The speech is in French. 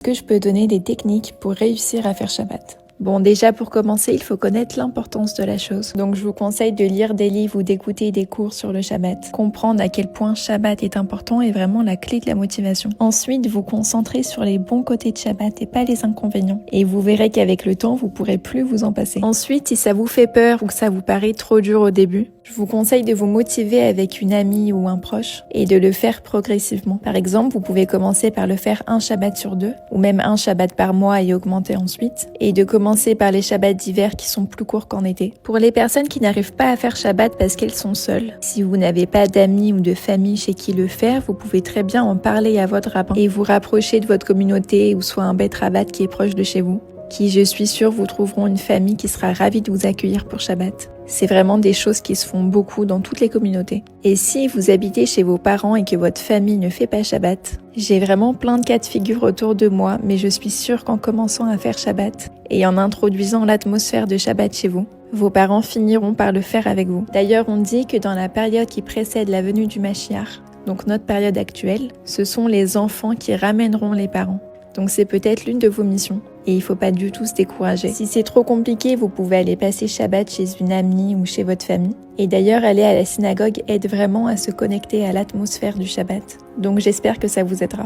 que je peux donner des techniques pour réussir à faire Shabbat? Bon, déjà pour commencer, il faut connaître l'importance de la chose. Donc je vous conseille de lire des livres ou d'écouter des cours sur le Shabbat. Comprendre à quel point Shabbat est important est vraiment la clé de la motivation. Ensuite, vous concentrez sur les bons côtés de Shabbat et pas les inconvénients. Et vous verrez qu'avec le temps, vous pourrez plus vous en passer. Ensuite, si ça vous fait peur ou que ça vous paraît trop dur au début, je vous conseille de vous motiver avec une amie ou un proche et de le faire progressivement. Par exemple, vous pouvez commencer par le faire un Shabbat sur 2 ou même un Shabbat par mois et augmenter ensuite. Et de commencer par les Shabbats d'hiver qui sont plus courts qu'en été. Pour les personnes qui n'arrivent pas à faire Shabbat parce qu'elles sont seules, si vous n'avez pas d'amis ou de famille chez qui le faire, vous pouvez très bien en parler à votre rabbin et vous rapprocher de votre communauté ou soit un Beit Rabat qui est proche de chez vous, qui, je suis sûre, vous trouveront une famille qui sera ravie de vous accueillir pour Shabbat. C'est vraiment des choses qui se font beaucoup dans toutes les communautés. Et si vous habitez chez vos parents et que votre famille ne fait pas Shabbat, j'ai vraiment plein de cas de figure autour de moi, mais je suis sûre qu'en commençant à faire Shabbat et en introduisant l'atmosphère de Shabbat chez vous, vos parents finiront par le faire avec vous. D'ailleurs, on dit que dans la période qui précède la venue du Mashiach, donc notre période actuelle, ce sont les enfants qui ramèneront les parents. Donc c'est peut-être l'une de vos missions. Et il ne faut pas du tout se décourager. Si c'est trop compliqué, vous pouvez aller passer Shabbat chez une amie ou chez votre famille. Et d'ailleurs, aller à la synagogue aide vraiment à se connecter à l'atmosphère du Shabbat. Donc j'espère que ça vous aidera.